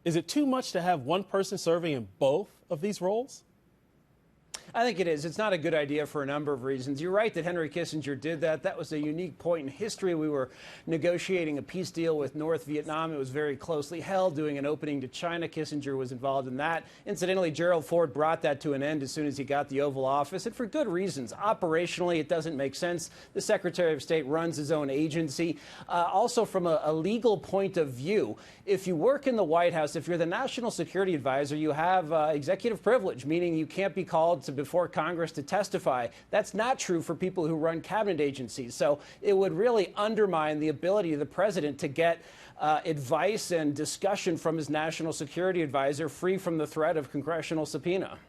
Is it too much to have one person serving in both of these roles? I think it is. It's not a good idea for a number of reasons. You're right that Henry Kissinger did that. That was a unique point in history. We were negotiating a peace deal with North Vietnam. It was very closely held, doing an opening to China. Kissinger was involved in that. Incidentally, Gerald Ford brought that to an end as soon as he got the Oval Office, and for good reasons. Operationally, it doesn't make sense. The Secretary of State runs his own agency. Also, from a legal point of view, if you work in the White House, if you're the National Security Advisor, you have executive privilege, meaning you can't be called before Congress to testify. That's not true for people who run cabinet agencies. So it would really undermine the ability of the president to get advice and discussion from his national security advisor free from the threat of congressional subpoena.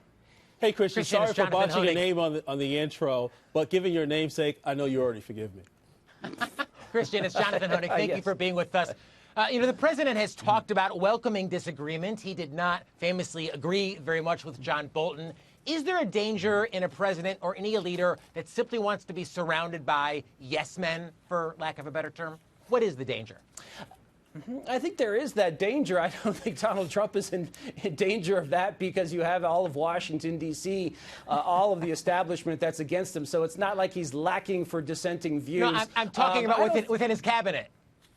Hey, Christian, sorry for botching your name on the intro, but given your namesake, I know you already forgive me. Christian, it's Jonathan Honig. Thank you for being with us. The president has talked about welcoming disagreement. He did not famously agree very much with John Bolton. Is there a danger in a president or any leader that simply wants to be surrounded by yes men, for lack of a better term? What is the danger? I think there is that danger. I don't think Donald Trump is in danger of that because you have all of Washington, D.C., all of the establishment that's against him. So it's not like he's lacking for dissenting views. No, I'm talking about within his cabinet.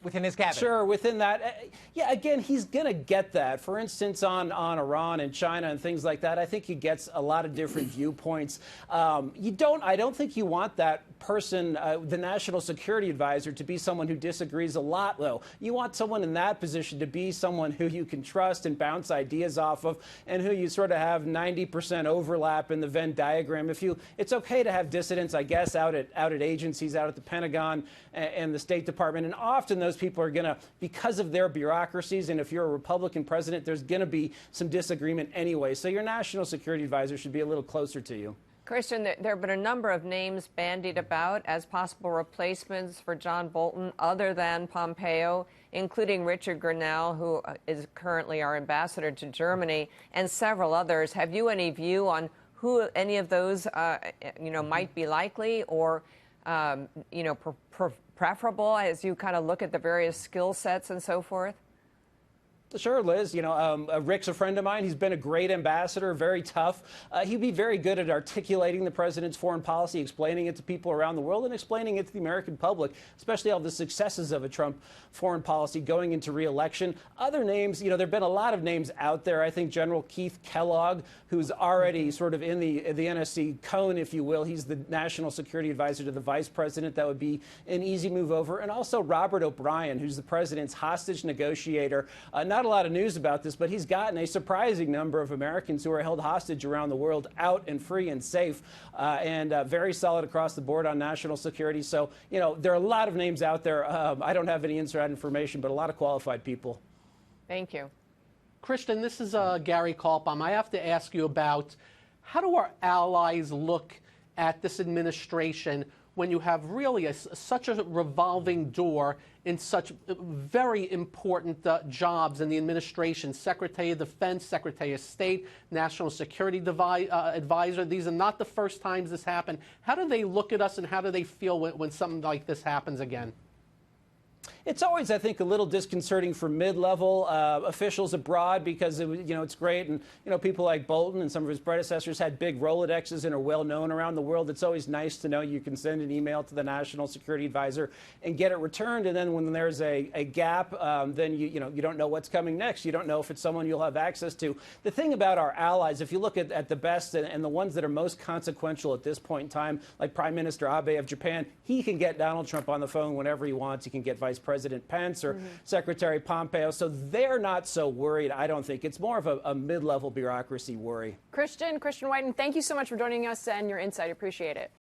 Within his cabinet. Sure, within that. Yeah, again, he's going to get that. For instance, on Iran and China and things like that, I think he gets a lot of different viewpoints. I don't think you want that person, the national security advisor, to be someone who disagrees a lot, though. You want someone in that position to be someone who you can trust and bounce ideas off of, and who you sort of have 90% overlap in the Venn diagram. It's okay to have dissidents, I guess, out at agencies, out at the Pentagon and the State Department, and often those people are going to, because of their bureaucracies, and if you're a Republican president, there's going to be some disagreement anyway. So your national security advisor should be a little closer to you. Christian, there have been a number of names bandied about as possible replacements for John Bolton other than Pompeo, including Richard Grenell, who is currently our ambassador to Germany, and several others. Have you any view on who any of those, might be likely or, preferable as you kind of look at the various skill sets and so forth? Sure, Liz. Rick's a friend of mine. He's been a great ambassador, very tough. He'd be very good at articulating the president's foreign policy, explaining it to people around the world and explaining it to the American public, especially all the successes of a Trump foreign policy going into re-election. Other names, there have been a lot of names out there. I think General Keith Kellogg, who's already sort of in the NSC cone, if you will. He's the national security advisor to the vice president. That would be an easy move over. And also Robert O'Brien, who's the president's hostage negotiator. Not a lot of news about this, but he's gotten a surprising number of Americans who are held hostage around the world out and free and safe, and very solid across the board on national security. So, there are a lot of names out there. I don't have any inside information, but a lot of qualified people. Thank you. Christian, this is Gary Kalpam. I have to ask you about how do our allies look at this administration when you have really such a revolving door in such very important jobs in the administration, Secretary of Defense, Secretary of State, National Security Advisor. These are not the first times this happened. How do they look at us and how do they feel when something like this happens again? It's always, I think, a little disconcerting for mid-level officials abroad because, it's great. And, people like Bolton and some of his predecessors had big Rolodexes and are well known around the world. It's always nice to know you can send an email to the National Security Advisor and get it returned. And then when there's a gap, then you don't know what's coming next. You don't know if it's someone you'll have access to. The thing about our allies, if you look at the best and the ones that are most consequential at this point in time, like Prime Minister Abe of Japan, he can get Donald Trump on the phone whenever he wants. He can get Vice President Pence or Secretary Pompeo. So they're not so worried, I don't think. It's more of a mid-level bureaucracy worry. Christian Whiton, thank you so much for joining us and your insight. Appreciate it.